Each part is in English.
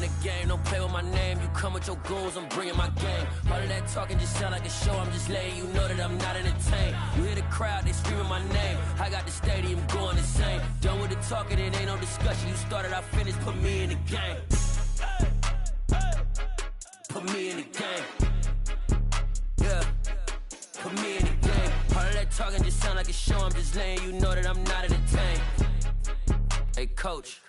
the game, don't play with my name. You come with your goons, I'm bringing my game. All of that talking just sound like a show, I'm just letting you know that I'm not entertained. You hear the crowd, they screaming my name. I got the stadium going insane. Done with the talking, it ain't no discussion. You started, I finished, put me in the game. Put me in the game. Yeah, put me in the game. All of that talking just sound like a show, I'm just letting you know that I'm not entertained. Hey coach,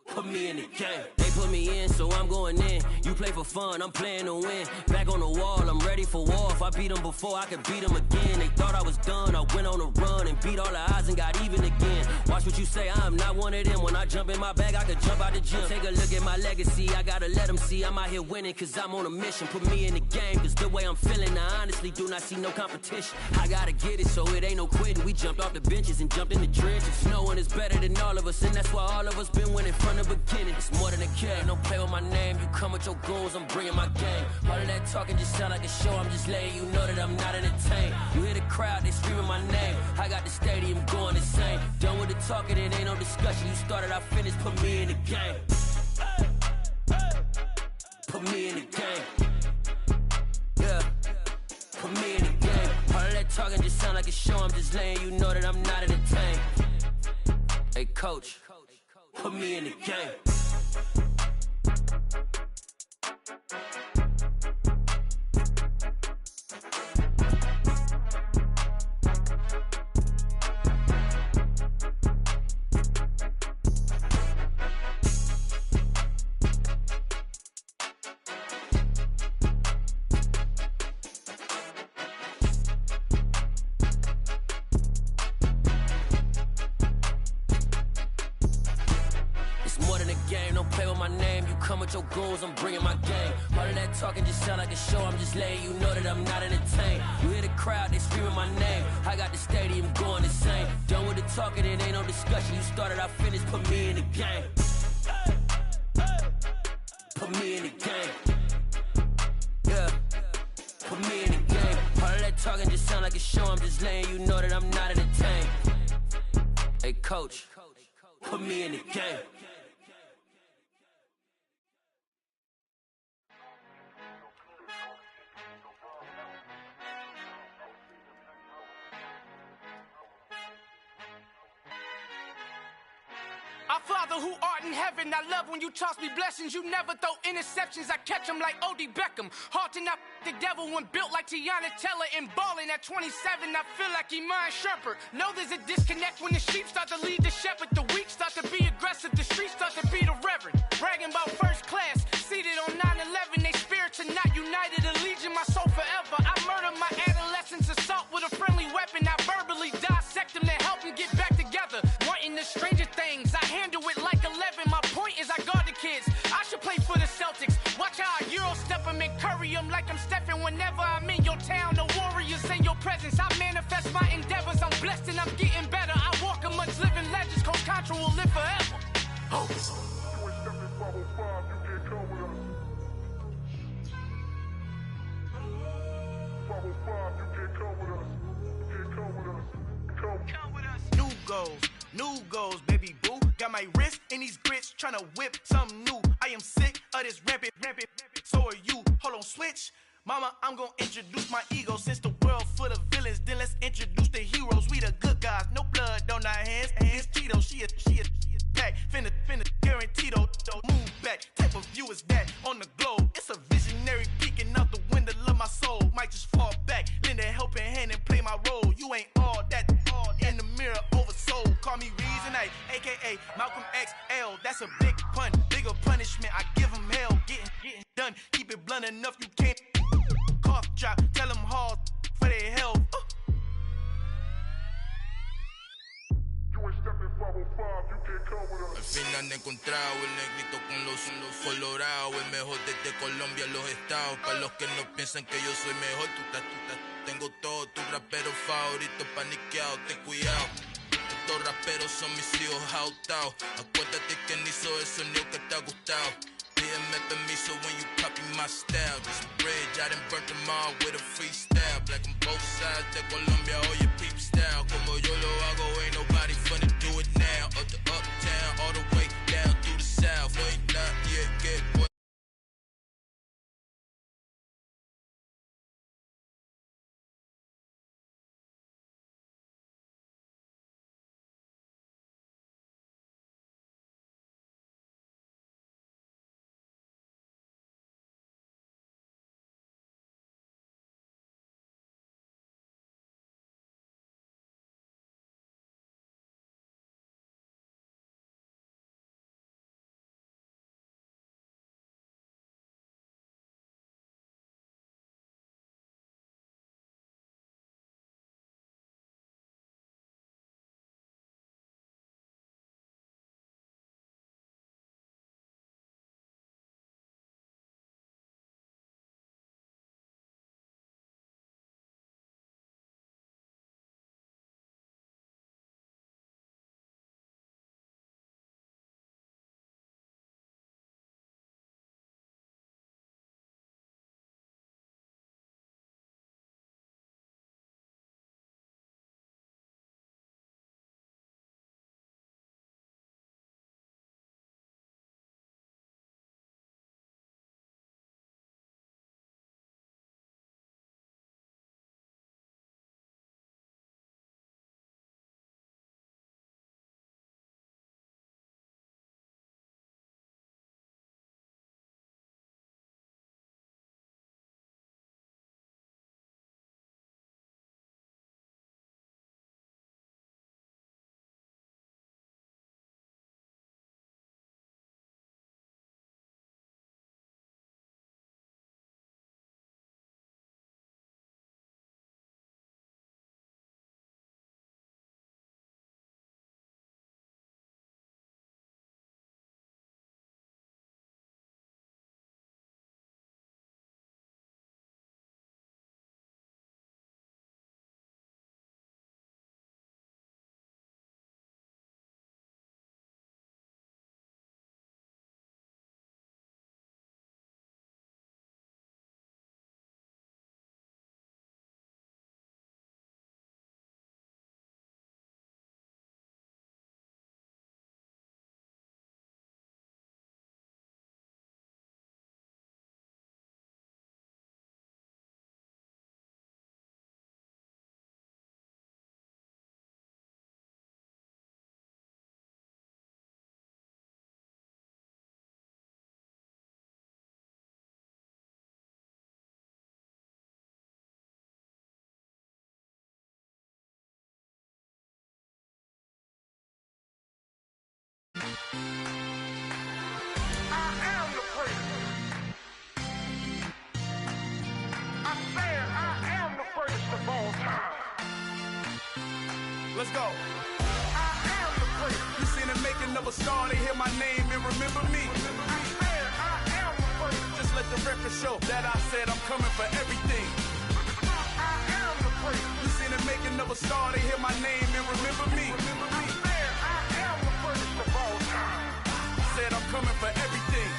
put me in the game. They put me in, so I'm going in. You play for fun, I'm playing to win. Back on the wall, I'm ready for war. If I beat them before, I could beat them again. They thought I was done, I went on a run and beat all the odds and got even again. Watch what you say, I'm not one of them. When I jump in my bag, I could jump out the gym. Take a look at my legacy, I gotta let them see I'm out here winning, cause I'm on a mission. Put me in the game, cause the way I'm feeling, I honestly do not see no competition. I gotta get it, so it ain't no quitting. We jumped off the benches and jumped in the trenches. No one is better than all of us, and that's why all of us been winning from the beginning. It's more than a game, don't play with my name. You come with your goons, I'm bringing my game. All of that talking just sound like a show, I'm just letting you know that I'm not entertained. You hear the crowd, they screaming my name. I got the stadium going insane. Done with the talking, it ain't no discussion. You started, I finished, put me in the game. Put me in the game. Yeah, put me in the game. All of that talking just sound like a show, I'm just letting you know that I'm not entertained. Hey coach, put me in the game. Come with your goons, I'm bringing my game. All of that talking just sound like a show, I'm just letting you know that I'm not entertained. You hear the crowd, they screaming my name. I got the stadium going insane. Done with the talking, it ain't no discussion. You started, I finished, put me in the game. Put me in the game. Yeah, put me in the game. All of that talking just sound like a show, I'm just letting you know that I'm not entertained. Hey coach, put me in the game. Our Father who art in heaven, I love when you toss me blessings. You never throw interceptions, I catch them like O.D. Beckham. Hard to not the devil when built like Tiana Teller. And balling at 27, I feel like Iman Shumpert. Know there's a disconnect when the sheep start to lead the shepherd. The weak start to be aggressive, the streets start to be the reverend. Bragging about first class, seated on 9/11. They spirits are not united, a legion, my soul forever. I murder my adolescence, assault with a friendly weapon. I verbally dissect them to help them get back together. Wanting the stranger things, I handle it like 11. My point is I guard the kids. I should play for the Celtics. Watch how I Euro step them and curry them like I'm stepping. Whenever I'm in your town, the Warriors in your presence. I manifest my endeavors. I'm blessed and I'm getting better. I walk amongst living legends. Coach Contra will live forever. Oh. New goals, baby boo. Got my wrist in these grits, tryna whip something new. I am sick of this rampant. So are you. Hold on, switch. Mama, I'm gonna introduce my ego. Since the world full of villains, then let's introduce the heroes. We the good guys, no blood on our hands. Hands Tito, she is back. Finna, guaranteed, move back. Type of view is that on the globe? It's a visionary peeking out the window of my soul. Might just fall back, lend a helping hand and play my role. You ain't all that in the mirror oversold. Call me Reason A, aka Malcolm XL. That's a big pun, bigger punishment. I give him hell, getting done. Keep it blunt enough, you can't. Cough drop, tell them hard for their health. Al fin han encontrado el negrito con los colorados, el mejor desde Colombia, los estados. Para los que no piensan que yo soy mejor, tengo todo, tu rapero favorito paniqueado, ten cuidado. Estos raperos son mis hijos adoptados. Acuérdate que ni hizo el sonido que te ha gustado. Pídeme permiso when you copy my style. This bridge, I done burnt them all with a freestyle. Black on both sides de Colombia, oye peep style. Como yo lo hago, ain't nobody finna do it now. Up the uptown, all the way down through the south. No ain't not yet, get boy. let's go. I am the place. You seen the making of a star, they hear my name and remember me. I am the place. Just let the record show that I said I'm coming for everything. I am the place. You seen the making of a star, they hear my name and remember me. I am the place of all time. Said I'm coming for everything.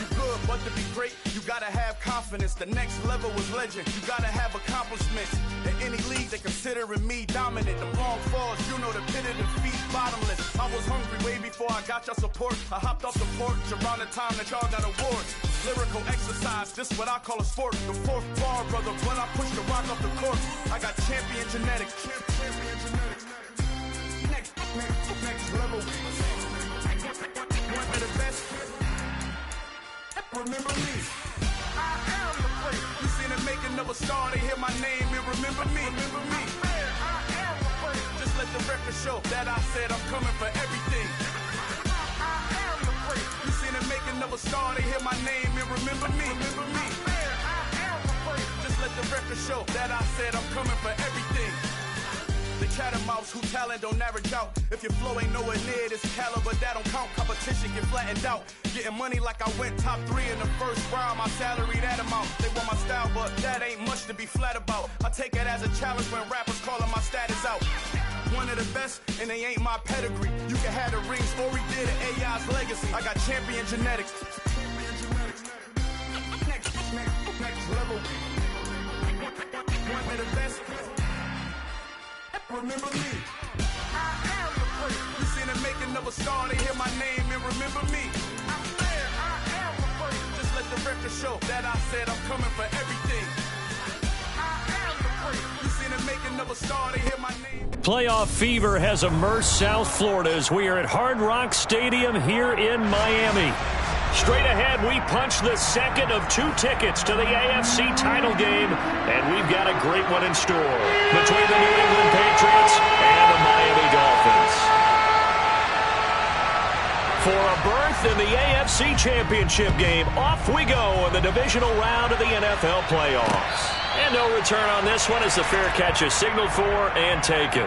You good, but to be great, you gotta have confidence. The next level was legend. You gotta have accomplishments. In any league, they considering me dominant. The wrong falls, you know the pit of defeat, bottomless. I was hungry way before I got your support. I hopped off the porch around the time that y'all got awards. Lyrical exercise, this what I call a sport. The fourth bar, brother, when I push the rock off the court. I got champion genetics. Next level. One of the best. Remember me. I am the place. You seen the making of a star, they hear my name and remember me. Remember me. I am the place. Just let the record show that I said I'm coming for everything. I am the place. You seen the making of a star, they hear my name and remember me. Remember me. I am the place. Just let the record show that I said I'm coming for everything. The chattermouths who talent don't average out. If your flow ain't nowhere near this caliber, that don't count. Competition get flattened out. Getting money like I went top 3 in the first round. My salary that amount. They want my style, but that ain't much to be flat about. I take it as a challenge when rappers calling my status out. One of the best, and they ain't my pedigree. You can have the rings, or we did it, AI's legacy. I got champion genetics. Next level. One of the best. Remember me. I am the place. You seen the making of a star, they hear my name and remember me. I am the place. Just let the record show that I said I'm coming for everything. I am the place. You seen the making of a star, they hear my name. Playoff fever has immersed South Florida as we are at Hard Rock Stadium here in Miami. Straight ahead, we punch the second of 2 tickets to the AFC title game, and we've got a great one in store between the New England Patriots and the Miami Dolphins. For a berth in the AFC Championship game, off we go in the divisional round of the NFL playoffs. And no return on this one as the fair catch is signaled for and taken.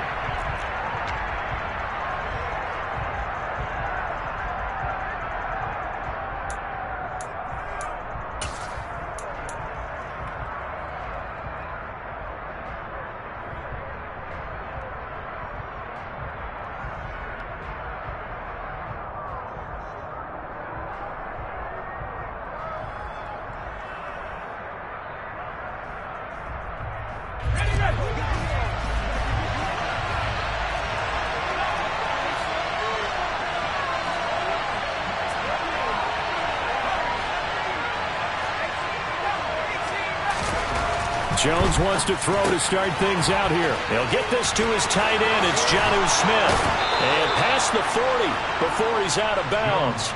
Jones wants to throw to start things out here. He'll get this to his tight end. It's Jonnu Smith. And past the 40 before he's out of bounds.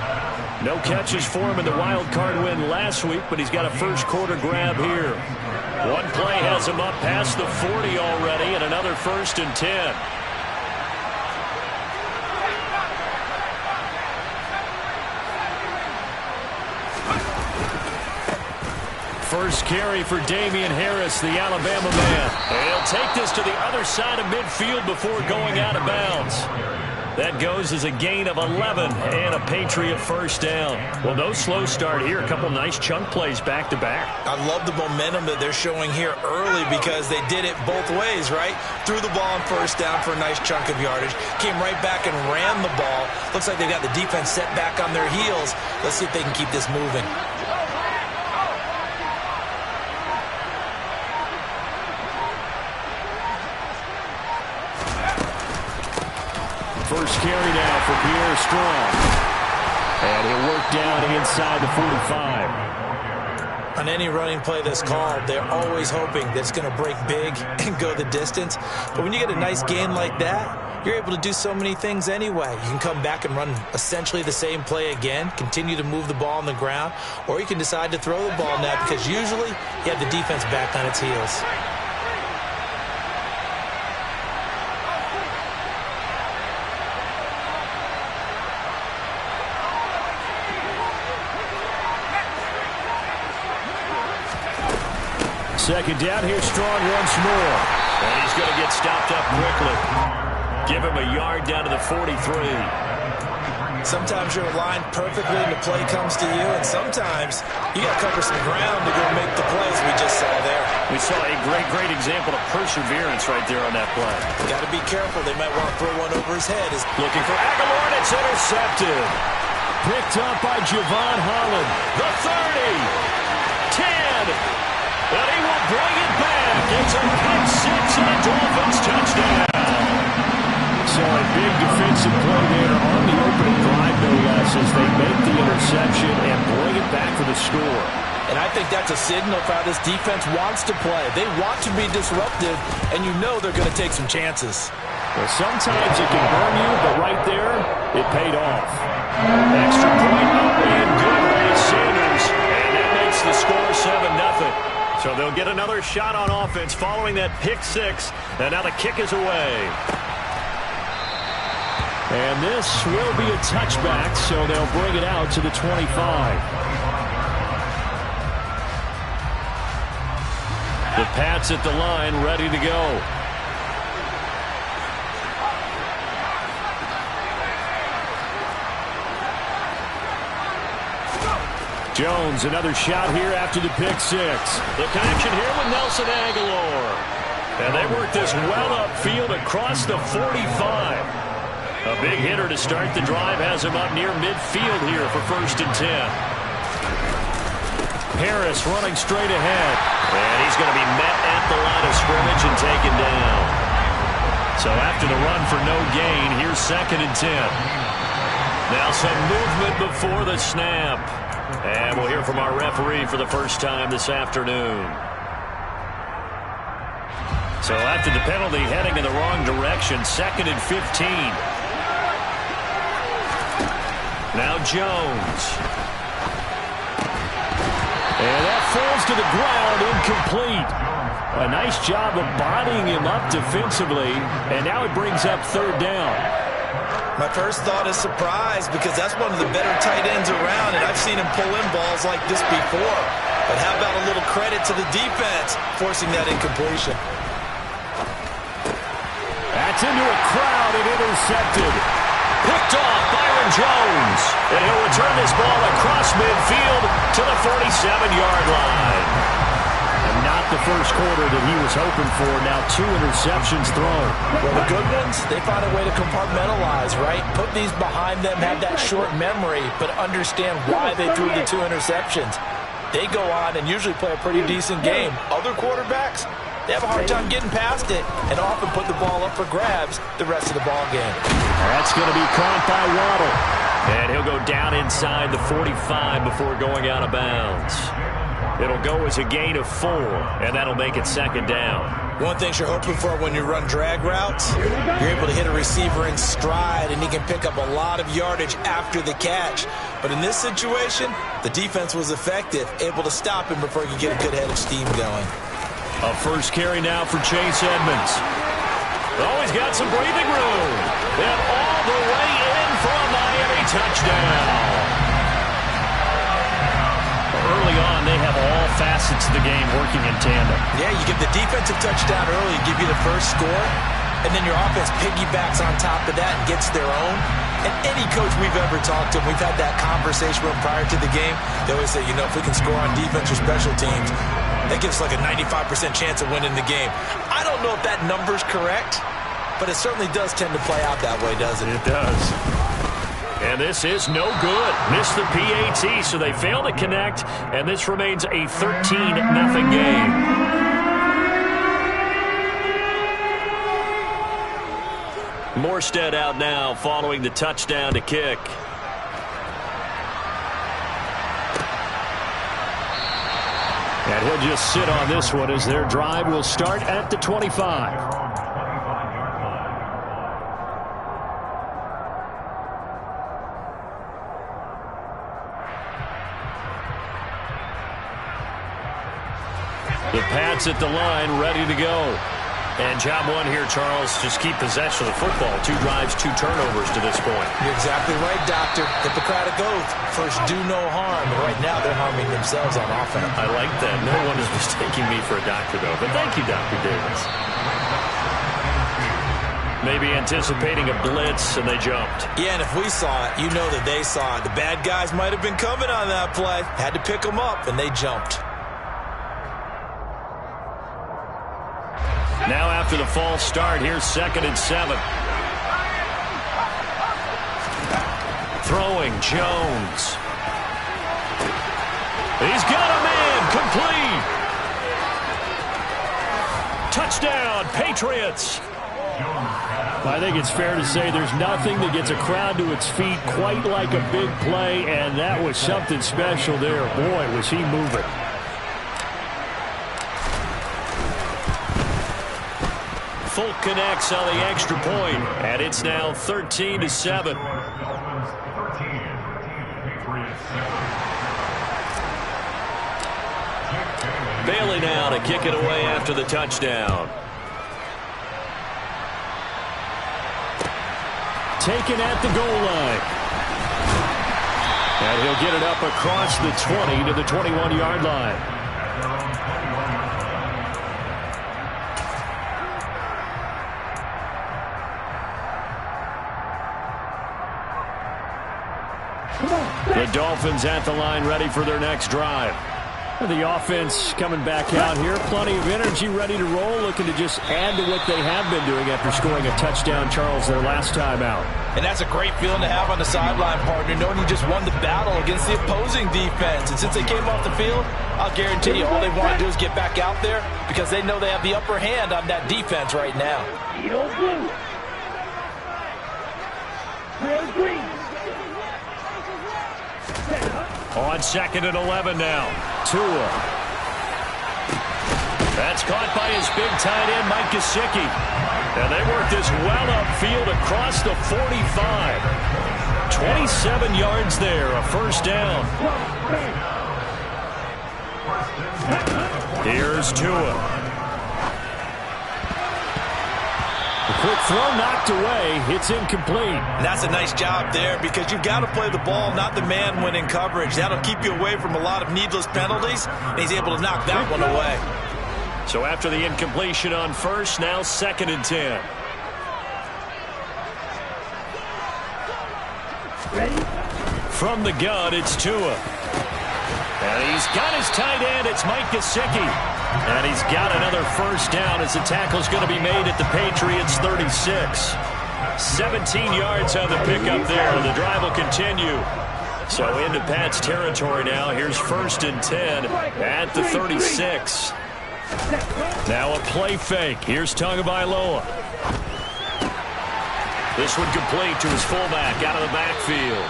No catches for him in the wild card win last week, but he's got a first quarter grab here. One play has him up past the 40 already, and another 1st and 10. First carry for Damian Harris, the Alabama man. He'll take this to the other side of midfield before going out of bounds. That goes as a gain of 11 and a Patriot first down. Well, no slow start here. A couple nice chunk plays back-to-back. I love the momentum that they're showing here early because they did it both ways, right? Threw the ball on first down for a nice chunk of yardage. Came right back and ran the ball. Looks like they got the defense set back on their heels. Let's see if they can keep this moving. First carry now for Pierre Strong. And he'll work down inside the 45. On any running play that's called, they're always hoping that it's going to break big and go the distance. But when you get a nice gain like that, you're able to do so many things anyway. You can come back and run essentially the same play again, continue to move the ball on the ground, or you can decide to throw the ball now because usually you have the defense back on its heels. Second down, here's Strong once more. And he's going to get stopped up quickly. Give him a yard down to the 43. Sometimes you're aligned perfectly and the play comes to you, and sometimes you got to cover some ground to go make the plays we just saw there. We saw a great example of perseverance right there on that play. Got to be careful. They might want to throw one over his head. Looking for Aguilar, and it's intercepted. Picked up by Javon Holland. The 30. 10. And he will bring it back. It's a pick six and a Dolphins touchdown. So a big defensive play there on the opening drive, no less, as they make the interception and bring it back for the score. And I think that's a signal for how this defense wants to play. They want to be disruptive, and you know they're going to take some chances. Well, sometimes it can burn you, but right there, it paid off. Extra point up and good by Sanders, and that makes the score 7-0. So they'll get another shot on offense following that pick six, and now the kick is away. And this will be a touchback, so they'll bring it out to the 25. The Pats at the line, ready to go. Jones, another shot here after the pick six. The connection here with Nelson Aguilar. And they work this well upfield across the 45. A big hitter to start the drive has him up near midfield here for 1st and 10. Harris running straight ahead. And he's going to be met at the line of scrimmage and taken down. So after the run for no gain, here's 2nd and 10. Now some movement before the snap. And we'll hear from our referee for the first time this afternoon. So after the penalty, heading in the wrong direction, 2nd and 15. Now Jones. And that falls to the ground, incomplete. A nice job of bodying him up defensively, and now it brings up 3rd down. My first thought is surprise, because that's one of the better tight ends around, and I've seen him pull in balls like this before. But how about a little credit to the defense forcing that incompletion? That's into a crowd and intercepted. Picked off Byron Jones. And he'll return this ball across midfield to the 47-yard line. And not the first quarter that he was hoping for. Now 2 interceptions thrown. Well, the good ones, they find a way to compartmentalize, right? Put these behind them, have that short memory, but understand why they threw the 2 interceptions. They go on and usually play a pretty decent game. Other quarterbacks, they have a hard time getting past it and often put the ball up for grabs the rest of the ball game. That's going to be caught by Waddle. And he'll go down inside the 45 before going out of bounds. It'll go as a gain of 4, and that'll make it 2nd down. One thing you're hoping for when you run drag routes, you're able to hit a receiver in stride, and he can pick up a lot of yardage after the catch. But in this situation, the defense was effective, able to stop him before he could get a good head of steam going. A first carry now for Chase Edmonds. Oh, he's got some breathing room. And all the way in for a Miami touchdown. Early on, they have all facets of the game working in tandem. Yeah, you give the defensive touchdown early, give you the first score, and then your offense piggybacks on top of that and gets their own. And any coach we've ever talked to, we've had that conversation with prior to the game, they always say, you know, if we can score on defense or special teams, that gives like a 95% chance of winning the game. I don't know if that number's correct, but it certainly does tend to play out that way, doesn't it? It does. And this is no good. Missed the PAT, so they fail to connect, and this remains a 13-0 game. Morstead out now following the touchdown to kick. And he'll just sit on this one as their drive will start at the 25. The Pats at the line, ready to go. And job one here, Charles, just keep possession of the football. 2 drives, 2 turnovers to this point. You're exactly right, Doctor. Hippocratic oath. First, do no harm. And right now, they're harming themselves on offense. I like that. No one is mistaking me for a doctor, though. But thank you, Dr. Davis. Maybe anticipating a blitz, and they jumped. Yeah, and if we saw it, you know that they saw it. The bad guys might have been coming on that play. Had to pick them up, and they jumped. Now after the false start, here's 2nd and 7. Throwing, Jones. He's got a man, complete. Touchdown, Patriots. I think it's fair to say there's nothing that gets a crowd to its feet quite like a big play, and that was something special there. Boy, was he moving. Folk connects on the extra point, and it's now 13-7. Bailey now to kick it away after the touchdown. Taken at the goal line. And he'll get it up across the 20 to the 21-yard line. The Dolphins at the line, ready for their next drive. The offense coming back out here. Plenty of energy, ready to roll, looking to just add to what they have been doing after scoring a touchdown, Charles, their last time out. And that's a great feeling to have on the sideline, partner, knowing you just won the battle against the opposing defense. And since they came off the field, I'll guarantee you all they want to do is get back out there because they know they have the upper hand on that defense right now. On 2nd and 11 now. Tua. That's caught by his big tight end, Mike Gesicki. And they work this well upfield across the 45. 27 yards there, a first down. Here's Tua. Quick throw knocked away. It's incomplete. And that's a nice job there because you've got to play the ball, not the man when in coverage. That'll keep you away from a lot of needless penalties, and he's able to knock that one away. So after the incompletion on first, now 2nd and 10. Ready? From the gun, it's Tua. And he's got his tight end. It's Mike Gesicki. And he's got another first down as the tackle's going to be made at the Patriots' 36. 17 yards on the pickup there. The drive will continue. So into Pat's territory now. Here's 1st and 10 at the 36. Now a play fake. Here's Tagovailoa. This one complete to his fullback out of the backfield.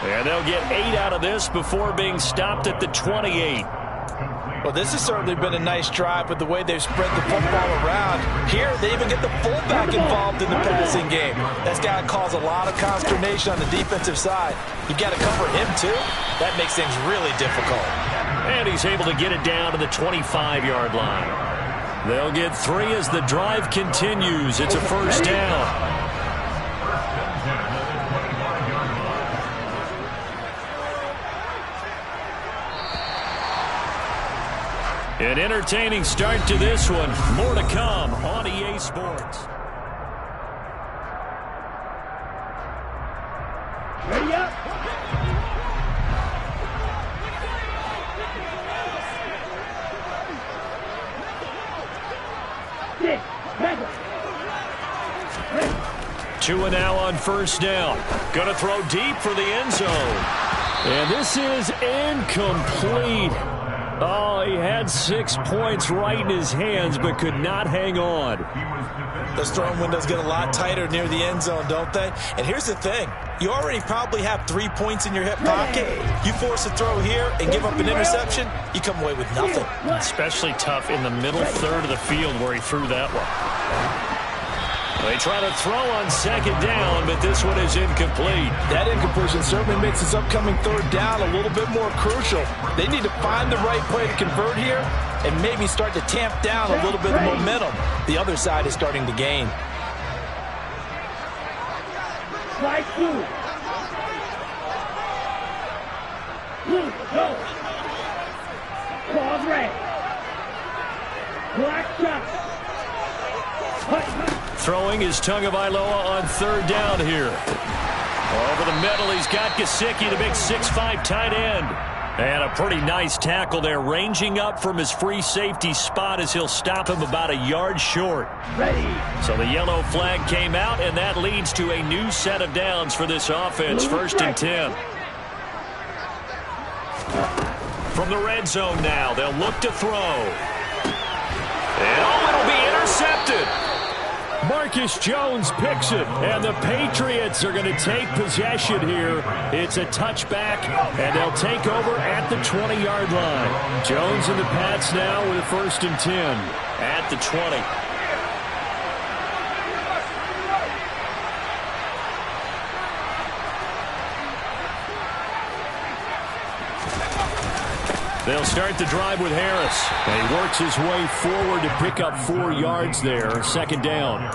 And they'll get 8 out of this before being stopped at the 28. Well, this has certainly been a nice drive with the way they've spread the football around. Here, they even get the fullback involved in the passing game. That's got to cause a lot of consternation on the defensive side. You've got to cover him, too. That makes things really difficult. And he's able to get it down to the 25-yard line. They'll get 3 as the drive continues. It's a first down. An entertaining start to this one. More to come on EA Sports. Ready up. Tua now on first down. Going to throw deep for the end zone. And this is incomplete. Oh, he had 6 points right in his hands, but could not hang on. Those throwing windows get a lot tighter near the end zone, don't they? And here's the thing. You already probably have 3 points in your hip pocket. You force a throw here and give up an interception, you come away with nothing. Especially tough in the middle third of the field where he threw that one. They try to throw on 2nd down, but this one is incomplete. That incompletion certainly makes this upcoming 3rd down a little bit more crucial. They need to find the right play to convert here and maybe start to tamp down a little bit of momentum. The other side is starting to gain. Strike 2. Blue, go. Claws red. Black shot. Throwing is Tagovailoa on 3rd down here. Over the middle, he's got Gesicki, the big 6'5" tight end. And a pretty nice tackle there, ranging up from his free safety spot as he'll stop him about a yard short. Ready. So the yellow flag came out, and that leads to a new set of downs for this offense. 1st and 10. From the red zone now, they'll look to throw. And it'll be intercepted. Marcus Jones picks it, and the Patriots are going to take possession here. It's a touchback, and they'll take over at the 20-yard line. Jones and the Pats now with a 1st and 10 at the 20. They'll start the drive with Harris. And he works his way forward to pick up 4 yards there. 2nd down.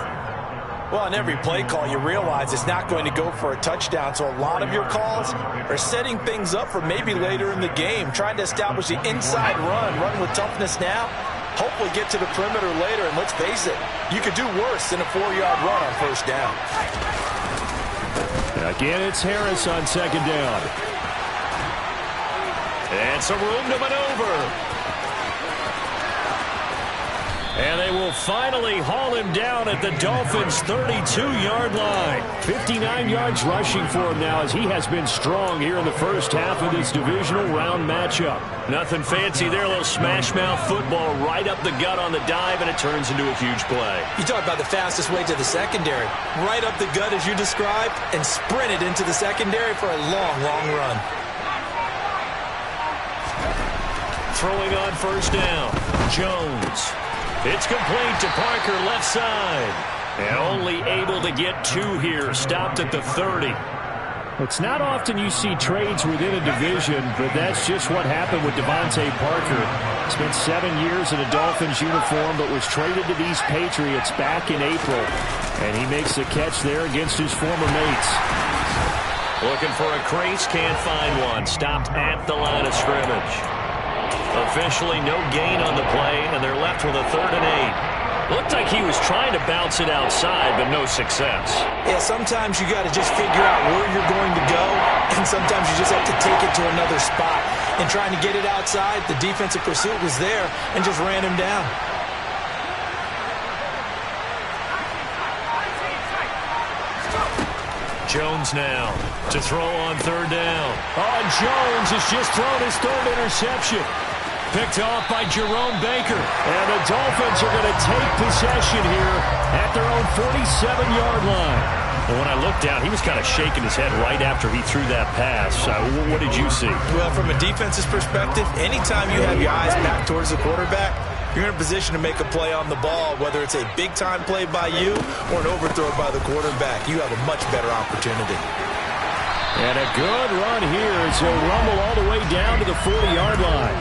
Well, on every play call, you realize it's not going to go for a touchdown. So a lot of your calls are setting things up for maybe later in the game, trying to establish the inside run with toughness now. Hopefully get to the perimeter later. And let's face it, you could do worse than a 4-yard run on 1st down. Again, it's Harris on 2nd down. And some room to maneuver. And they will finally haul him down at the Dolphins' 32-yard line. 59 yards rushing for him now as he has been strong here in the first half of this divisional round matchup. Nothing fancy there, a little smash-mouth football right up the gut on the dive, and it turns into a huge play. You talk about the fastest way to the secondary. Right up the gut as you described, and sprinted into the secondary for a long, long run. Throwing on 1st down, Jones. It's complete to Parker, left side. And only able to get 2 here, stopped at the 30. It's not often you see trades within a division, but that's just what happened with Devontae Parker. Spent 7 years in a Dolphins uniform, but was traded to these Patriots back in April. And he makes the catch there against his former mates. Looking for a crease, can't find one. Stopped at the line of scrimmage. Officially no gain on the play, and they're left with a 3rd and 8. Looked like he was trying to bounce it outside, but no success. Yeah, sometimes you got to just figure out where you're going to go, and sometimes you just have to take it to another spot. And trying to get it outside, the defensive pursuit was there and just ran him down. Jones now to throw on 3rd down. Oh, Jones has just thrown his 3rd interception. Picked off by Jerome Baker. And the Dolphins are going to take possession here at their own 47-yard line. And when I looked down, he was kind of shaking his head right after he threw that pass. What did you see? Well, from a defense's perspective, anytime you have your eyes back towards the quarterback, you're in a position to make a play on the ball, whether it's a big-time play by you or an overthrow by the quarterback. You have a much better opportunity. And a good run here as he'll rumble all the way down to the 40-yard line.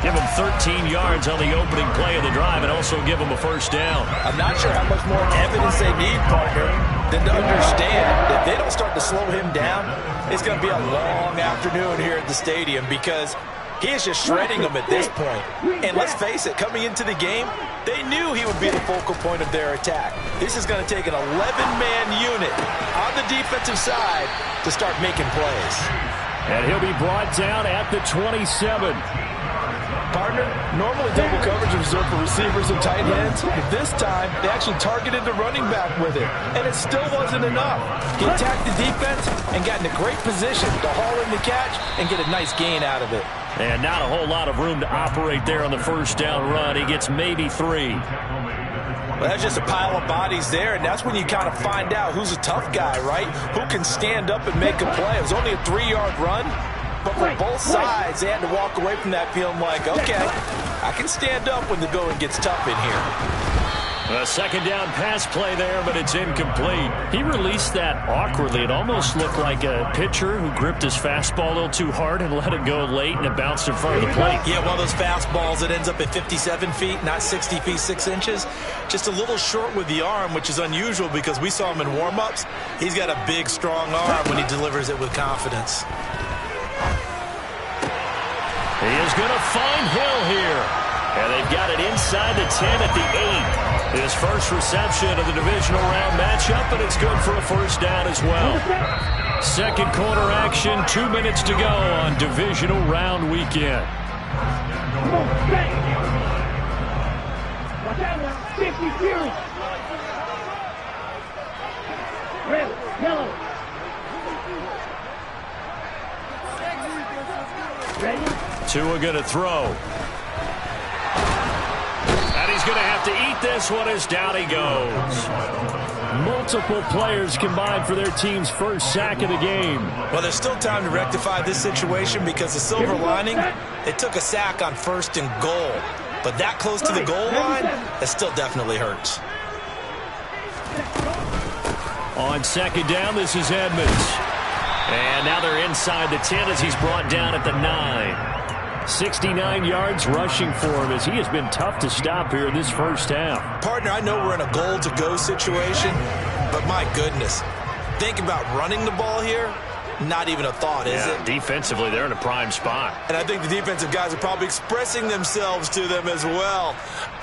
Give him 13 yards on the opening play of the drive and also give him a 1st down. I'm not sure how much more evidence they need, partner, than to understand that if they don't start to slow him down, it's going to be a long afternoon here at the stadium because he is just shredding them at this point. And let's face it, coming into the game, they knew he would be the focal point of their attack. This is going to take an 11-man unit on the defensive side to start making plays. And he'll be brought down at the 27. Partner, normally double coverage is reserved for receivers and tight ends, but this time they actually targeted the running back with it, and it still wasn't enough. He attacked the defense and got in a great position to haul in the catch and get a nice gain out of it. And not a whole lot of room to operate there on the 1st down run. He gets maybe 3. Well, that's just a pile of bodies there, and that's when you kind of find out who's a tough guy, right? Who can stand up and make a play. It was only a 3-yard run, but for both sides, they had to walk away from that feeling like, okay, I can stand up when the going gets tough in here. A 2nd down pass play there, but it's incomplete. He released that awkwardly. It almost looked like a pitcher who gripped his fastball a little too hard and let it go late, and it bounced in front of the plate. Yeah, one of those fastballs that ends up at 57 feet, not 60 feet, 6 inches. Just a little short with the arm, which is unusual because we saw him in warm-ups. He's got a big, strong arm when he delivers it with confidence. He is going to find Hill here. And they've got it inside the 10 at the 8. His first reception of the divisional round matchup, and it's good for a first down as well. Second quarter action, 2 minutes to go on divisional round weekend. Watch out now, 50 Fury. Red, yellow. Ready? Tua going to throw. And he's going to have to eat this one as down he goes. Multiple players combined for their team's first sack of the game. Well, there's still time to rectify this situation because the silver lining, they took a sack on 1st and goal. But that close to the goal line, that still definitely hurts. On second down, this is Edmonds. And now they're inside the 10 as he's brought down at the 9. 69 yards rushing for him as he has been tough to stop here in this first half. Partner, I know we're in a goal-to-go situation, but my goodness, think about running the ball here. Not even a thought, is it? Defensively, they're in a prime spot. And I think the defensive guys are probably expressing themselves to them as well.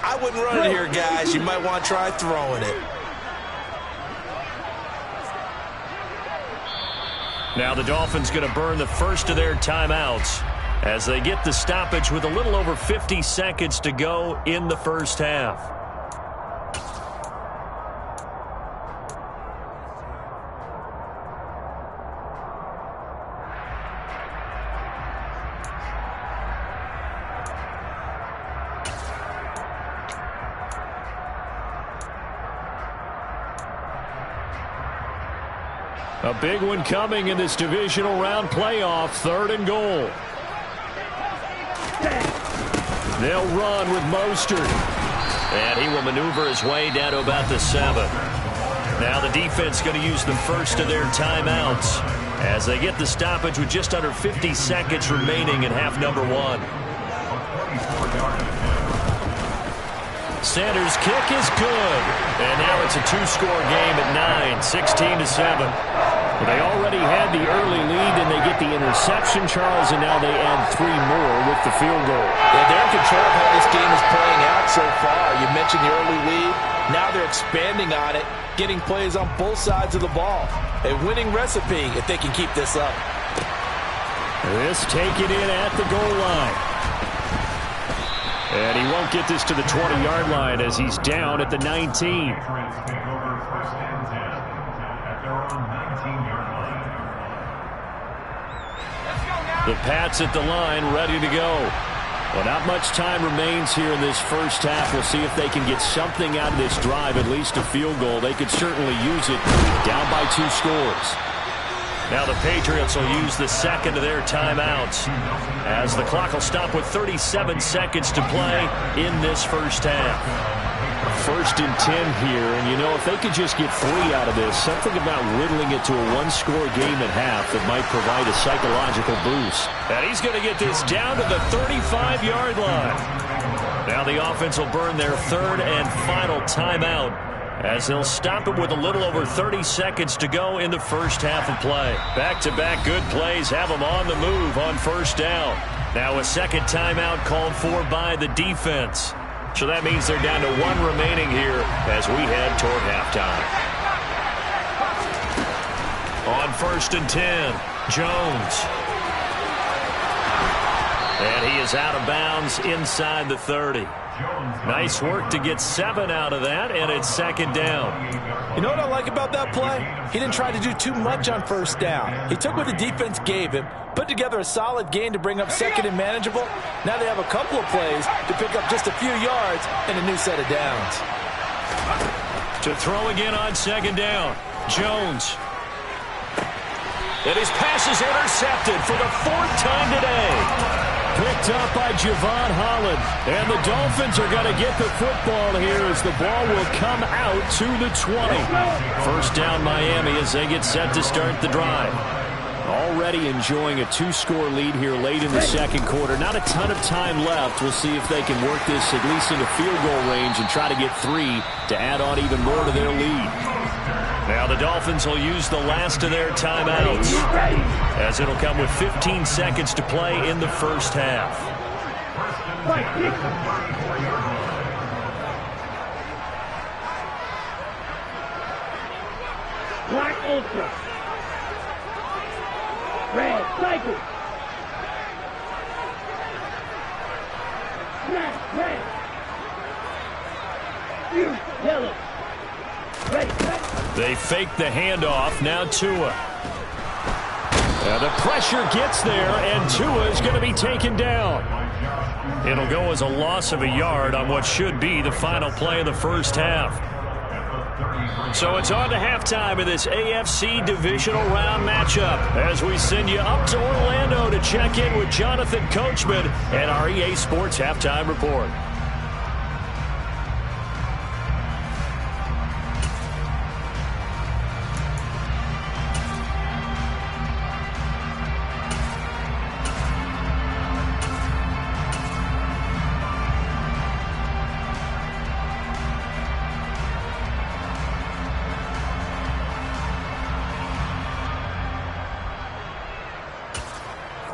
I wouldn't run it here, guys. You might want to try throwing it. Now the Dolphins going to burn the first of their timeouts as they get the stoppage with a little over 50 seconds to go in the first half. A big one coming in this divisional round playoff, 3rd and goal. They'll run with Mostert. And he will maneuver his way down to about the 7. Now the defense going to use the first of their timeouts as they get the stoppage with just under 50 seconds remaining in half number 1. Sanders' kick is good. And now it's a 2-score game at 9, 16-7. They already had the early lead, and they get the interception, Charles, and now they add 3 more with the field goal. Yeah, they're in control of how this game is playing out so far. You mentioned the early lead. Now they're expanding on it, getting plays on both sides of the ball. A winning recipe if they can keep this up. This taken in at the goal line. And he won't get this to the 20-yard line as he's down at the 19. The Pats at the line, ready to go. Well, not much time remains here in this first half. We'll see if they can get something out of this drive, at least a field goal. They could certainly use it, down by 2 scores. Now the Patriots will use the second of their timeouts as the clock will stop with 37 seconds to play in this first half. 1st and 10 here, and you know, if they could just get 3 out of this, something about whittling it to a 1-score game at half that might provide a psychological boost. And he's going to get this down to the 35-yard line. Now the offense will burn their 3rd and final timeout as they'll stop it with a little over 30 seconds to go in the first half of play. Back-to-back good plays have them on the move on first down. Now a second timeout called for by the defense. So that means they're down to 1 remaining here as we head toward halftime. On 1st and 10, Jones. And he is out of bounds inside the 30. Nice work to get 7 out of that, and it's 2nd down. You know what I like about that play? He didn't try to do too much on 1st down. He took what the defense gave him, put together a solid gain to bring up 2nd and manageable. Now they have a couple of plays to pick up just a few yards and a new set of downs. To throw again on 2nd down, Jones. And his pass is intercepted for the 4th time today. Picked up by Javon Holland. And the Dolphins are going to get the football here as the ball will come out to the 20. First down Miami as they get set to start the drive. Already enjoying a 2-score lead here late in the second quarter. Not a ton of time left. We'll see if they can work this at least into field goal range and try to get 3 to add on even more to their lead. Now the Dolphins will use the last of their timeouts as it'll come with 15 seconds to play in the first half. Fight, kick. Black Ultra. Red Cycle. Black Red. Yellow. Red. They fake the handoff. Now Tua. The pressure gets there, and Tua is going to be taken down. It'll go as a loss of a yard on what should be the final play of the first half. So it's on to halftime in this AFC Divisional Round matchup as we send you up to Orlando to check in with Jonathan Coachman and our EA Sports Halftime Report.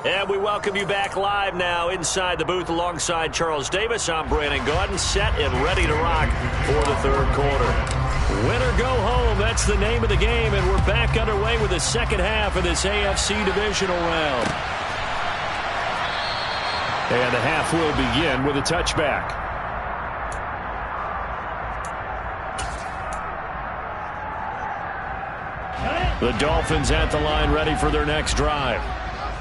And we welcome you back live now inside the booth alongside Charles Davis. I'm Brandon Gaudin, set and ready to rock for the third quarter. Win or go home, that's the name of the game, and we're back underway with the second half of this AFC Divisional Round. And the half will begin with a touchback. The Dolphins at the line ready for their next drive.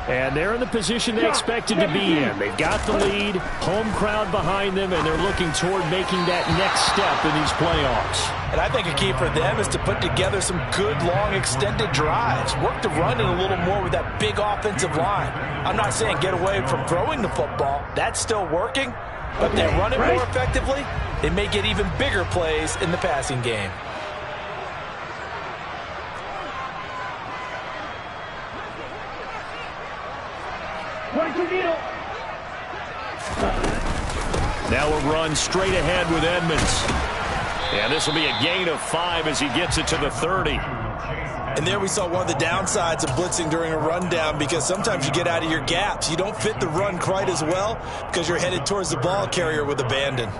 And they're in the position they expected to be in. They've got the lead, home crowd behind them, and they're looking toward making that next step in these playoffs. And I think a key for them is to put together some good, long, extended drives. Work the run in a little more with that big offensive line. I'm not saying get away from throwing the football. That's still working. But if they run it more effectively, they may get even bigger plays in the passing game. Now a run straight ahead with Edmonds. And this will be a gain of 5 as he gets it to the 30. And there we saw one of the downsides of blitzing during a rundown, because sometimes you get out of your gaps. You don't fit the run quite as well because you're headed towards the ball carrier with abandon.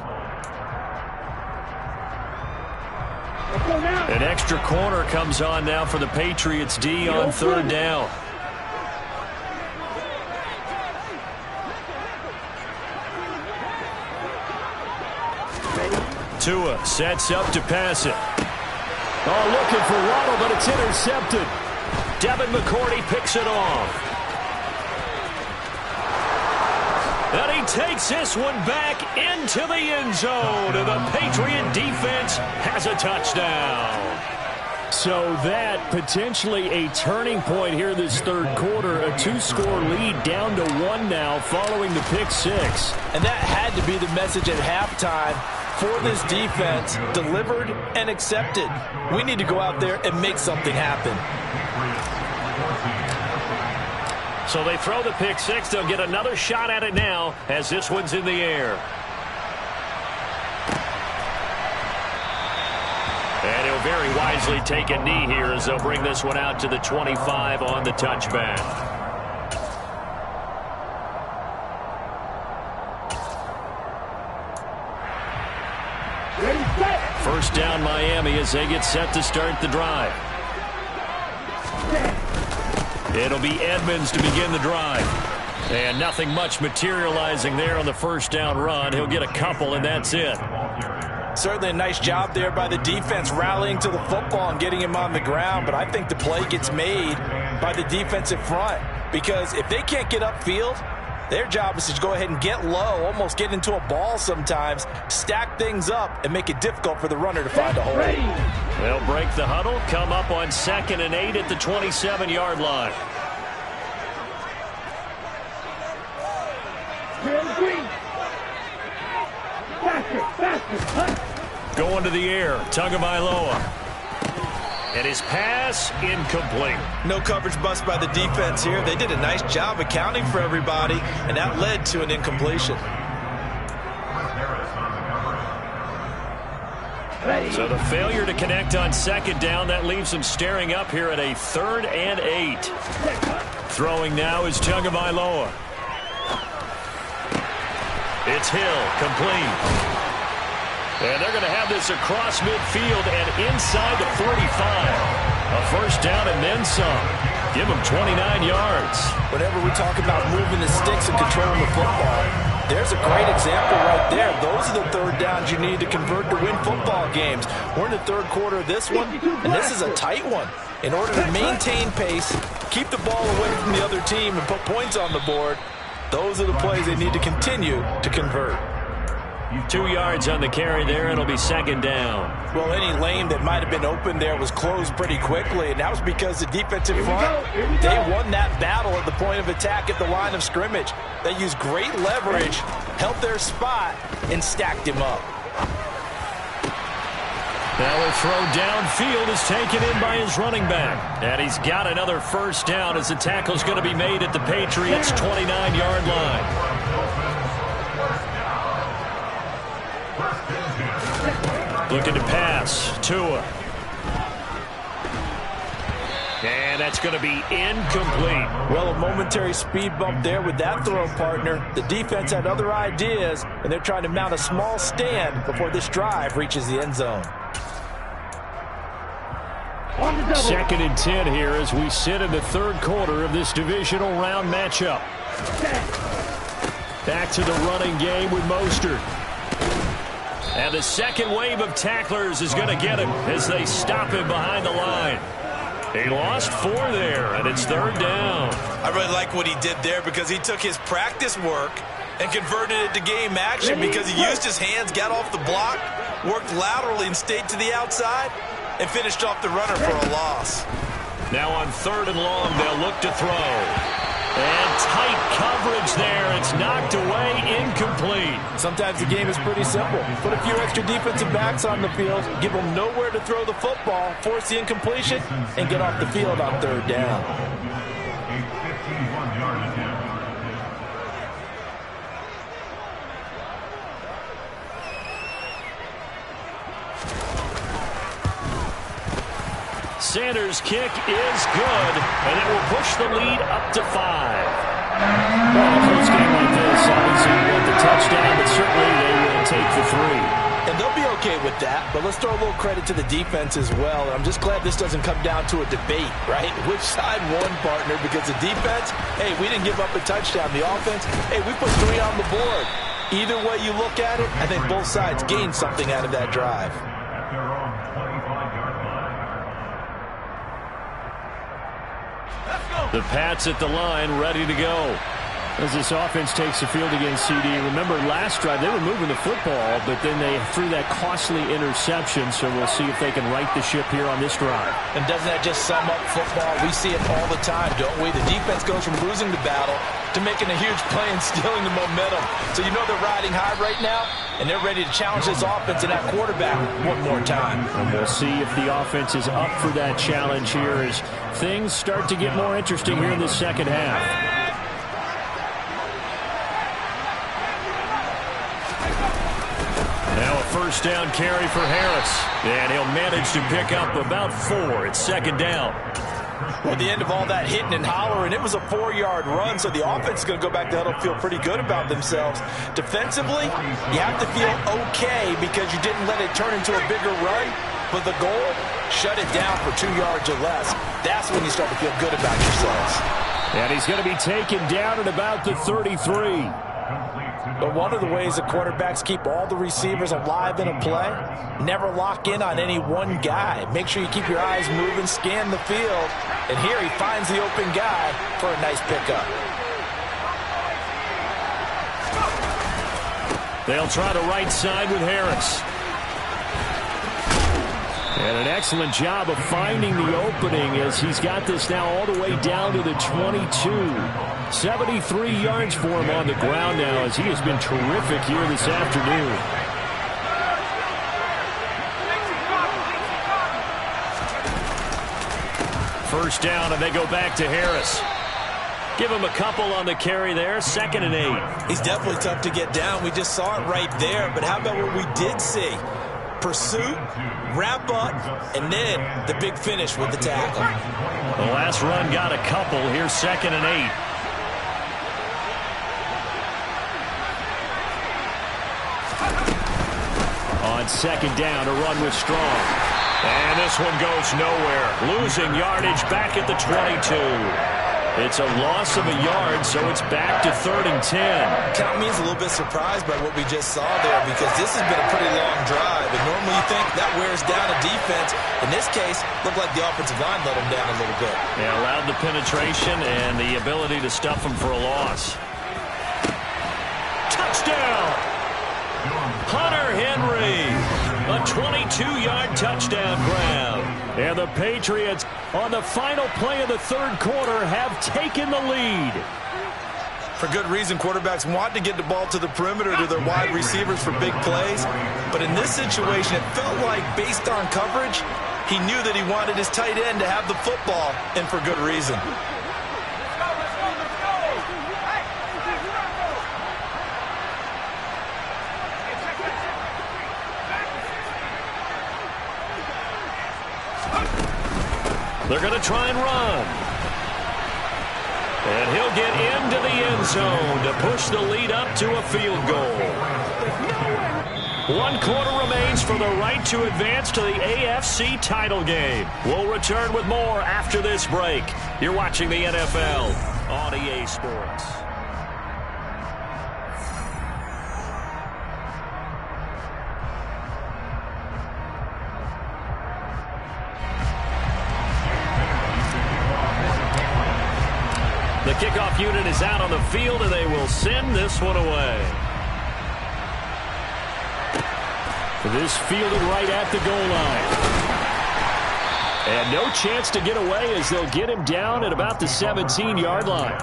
An extra corner comes on now for the Patriots D on third down. Tua sets up to pass it. Oh, looking for Waddle, but it's intercepted. Devin McCourty picks it off. And he takes this one back into the end zone. And the Patriot defense has a touchdown. So that potentially a turning point here this third quarter. A 2-score lead down to 1 now following the pick 6. And that had to be the message at halftime for this defense, delivered and accepted. We need to go out there and make something happen. So they throw the pick 6. They'll get another shot at it now as this one's in the air. And he'll very wisely take a knee here as they'll bring this one out to the 25 on the touchback. First down Miami as they get set to start the drive. It'll be Edmonds to begin the drive. And nothing much materializing there on the first down run. He'll get a couple, and that's it. Certainly a nice job there by the defense rallying to the football and getting him on the ground. But I think the play gets made by the defensive front, because if they can't get upfield, their job is to go ahead and get low, almost get into a ball sometimes, stack things up, and make it difficult for the runner to find a hole. They'll break the huddle, come up on 2nd and 8 at the 27-yard line. Going to the air, Tagovailoa. And his pass incomplete. No coverage bust by the defense here. They did a nice job accounting for everybody, and that led to an incompletion. So the failure to connect on 2nd down, that leaves them staring up here at a 3rd and 8. Throwing now is Tagovailoa. It's It's Hill, complete. And they're going to have this across midfield and inside the 45. A first down and then some. Give them 29 yards. Whenever we talk about moving the sticks and controlling the football, there's a great example right there. Those are the third downs you need to convert to win football games. We're in the third quarter of this one, and this is a tight one. In order to maintain pace, keep the ball away from the other team, and put points on the board, those are the plays they need to continue to convert. 2 yards on the carry there, and it'll be second down. Well, any lane that might have been open there was closed pretty quickly, and that was because the defensive front, they won that battle at the point of attack at the line of scrimmage. They used great leverage, held their spot, and stacked him up. Now a throw downfield is taken in by his running back. And he's got another first down as the tackle's going to be made at the Patriots' 29-yard line. Looking to pass. Tua. And that's going to be incomplete. Well, a momentary speed bump there with that throw, partner. The defense had other ideas, and they're trying to mount a small stand before this drive reaches the end zone. Second and 10 here as we sit in the third quarter of this divisional round matchup. Back to the running game with Mostert. And the second wave of tacklers is going to get him as they stop him behind the line. He lost 4 there, and it's third down. I really like what he did there because he took his practice work and converted it to game action because he used his hands, got off the block, worked laterally and stayed to the outside, and finished off the runner for a loss. Now on third and long, they'll look to throw. And tight coverage there. It's knocked away, incomplete. Sometimes the game is pretty simple. Put a few extra defensive backs on the field, give them nowhere to throw the football, force the incompletion, and get off the field on third down. Sanders' kick is good, and it will push the lead up to 5. Well, a close game like this, obviously you want the touchdown, but certainly they will take the 3. And they'll be okay with that, but let's throw a little credit to the defense as well. I'm just glad this doesn't come down to a debate, right? Which side won, partner? Because the defense, hey, we didn't give up a touchdown. The offense, hey, we put 3 on the board. Either way you look at it, I think both sides gained something out of that drive. The Pats at the line, ready to go. As this offense takes the field against CD, remember last drive they were moving the football, but then they threw that costly interception, so we'll see if they can right the ship here on this drive. And doesn't that just sum up football? We see it all the time, don't we? The defense goes from losing the battle to making a huge play and stealing the momentum. So you know they're riding high right now, and they're ready to challenge this offense and that quarterback one more time. And we'll see if the offense is up for that challenge here as things start to get more interesting here in the second half. Now a first down carry for Harris. And he'll manage to pick up about 4. It's second down. Well, the end of all that hitting and hollering, it was a 4-yard run, so the offense is going to go back to huddle, feel pretty good about themselves. Defensively, you have to feel okay because you didn't let it turn into a bigger run, but the goal, shut it down for 2 yards or less. That's when you start to feel good about yourselves. And he's going to be taken down at about the 33. But one of the ways the quarterbacks keep all the receivers alive in a play, never lock in on any one guy. Make sure you keep your eyes moving, scan the field, and here he finds the open guy for a nice pickup. They'll try the right side with Harris. And an excellent job of finding the opening as he's got this now all the way down to the 22. 73 yards for him on the ground now as he has been terrific here this afternoon. First down, and they go back to Harris. Give him a couple on the carry there, 2nd and 8. He's definitely tough to get down. We just saw it right there, but how about what we did see? Pursuit, wrap up, and then the big finish with the tackle. The last run got a couple. Here's 2nd and 8. On second down to run with Strong. And this one goes nowhere. Losing yardage back at the 22. It's a loss of a yard, so it's back to 3rd and 10. Count me as a little bit surprised by what we just saw there, because this has been a pretty long drive, and normally you think that wears down a defense. In this case, looked like the offensive line let them down a little bit. They allowed the penetration and the ability to stuff them for a loss. Touchdown! Hunter Henry, a 22-yard touchdown grab. And the Patriots, on the final play of the 3rd quarter, have taken the lead. For good reason, quarterbacks want to get the ball to the perimeter to their wide receivers for big plays. But in this situation, it felt like, based on coverage, he knew that he wanted his tight end to have the football, and for good reason. They're going to try and run. And he'll get into the end zone to push the lead up to a field goal. 1 quarter remains for the right to advance to the AFC title game. We'll return with more after this break. You're watching the NFL on EA Sports. The kickoff unit is out on the field, and they will send this one away. This fielded right at the goal line. And no chance to get away as they'll get him down at about the 17-yard line.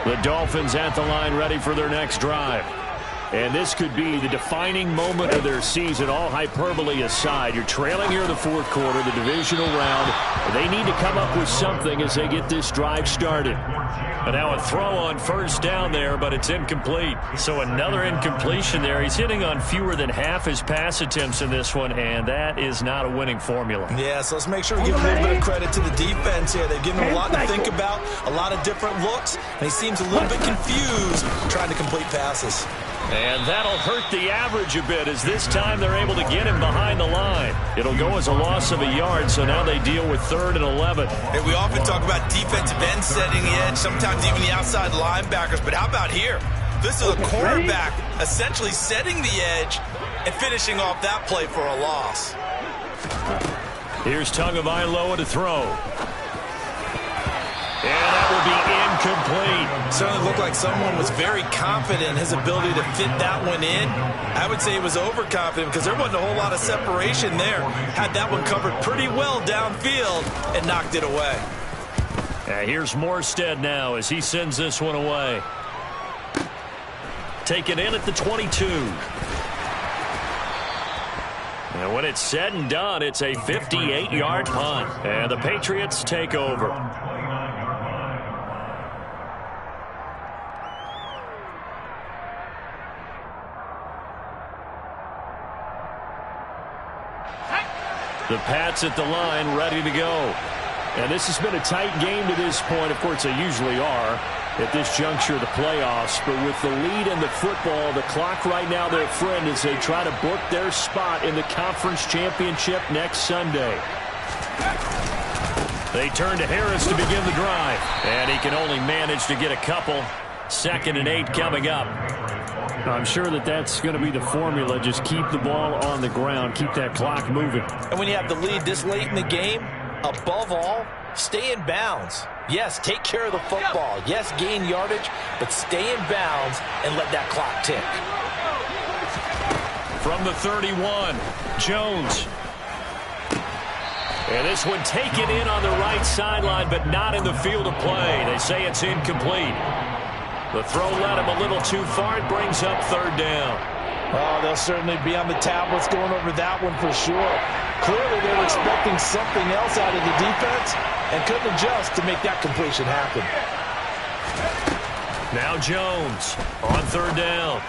The Dolphins at the line, ready for their next drive. And this could be the defining moment of their season, all hyperbole aside. You're trailing here in the 4th quarter, the divisional round. They need to come up with something as they get this drive started. And now a throw on 1st down there, but it's incomplete. So another incompletion there. He's hitting on fewer than half his pass attempts in this one, and that is not a winning formula. Yeah, so let's make sure we give a little bit of credit to the defense here. They've given him a lot to think about, a lot of different looks, and he seems a little bit confused trying to complete passes. And that'll hurt the average a bit, as this time they're able to get him behind the line. It'll go as a loss of a yard, so now they deal with 3rd and 11. Hey, we often talk about defensive ends setting the edge, sometimes even the outside linebackers, but how about here? This is a cornerback essentially setting the edge and finishing off that play for a loss. Here's Tagovailoa to throw. And that will be incomplete. Certainly looked like someone was very confident in his ability to fit that one in. I would say he was overconfident because there wasn't a whole lot of separation there. Had that one covered pretty well downfield and knocked it away. Here's Morstead now as he sends this one away. Taken in at the 22. And when it's said and done, it's a 58-yard punt. And the Patriots take over. The Pats at the line, ready to go. And this has been a tight game to this point. Of course, they usually are at this juncture of the playoffs. But with the lead in the football, the clock right now their friend as they try to book their spot in the conference championship next Sunday. They turn to Harris to begin the drive. And he can only manage to get a couple. 2nd and 8 coming up. I'm sure that that's going to be the formula. Just keep the ball on the ground. Keep that clock moving. And when you have the lead this late in the game, above all, stay in bounds. Yes, take care of the football. Yes, gain yardage, but stay in bounds and let that clock tick. From the 31, Jones. And this one taken in on the right sideline, but not in the field of play. They say it's incomplete. The throw led him a little too far. It brings up 3rd down. Oh, they'll certainly be on the tablets going over that one for sure. Clearly, they were expecting something else out of the defense and couldn't adjust to make that completion happen. Now Jones on 3rd down.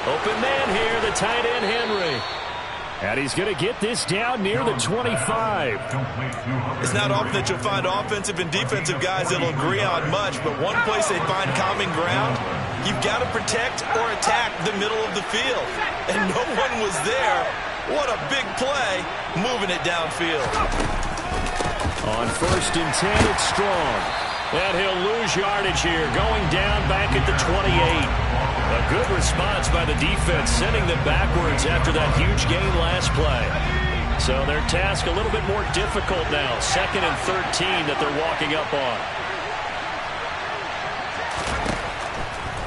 Open man here, the tight end Henry. And he's going to get this down near the 25. It's not often that you'll find offensive and defensive guys that will agree on much, but one place they find common ground, you've got to protect or attack the middle of the field. And no one was there. What a big play, moving it downfield. On 1st and 10, it's Strong. And he'll lose yardage here, going down back at the 28. A good response by the defense, sending them backwards after that huge gain last play. So their task a little bit more difficult now. 2nd and 13 that they're walking up on.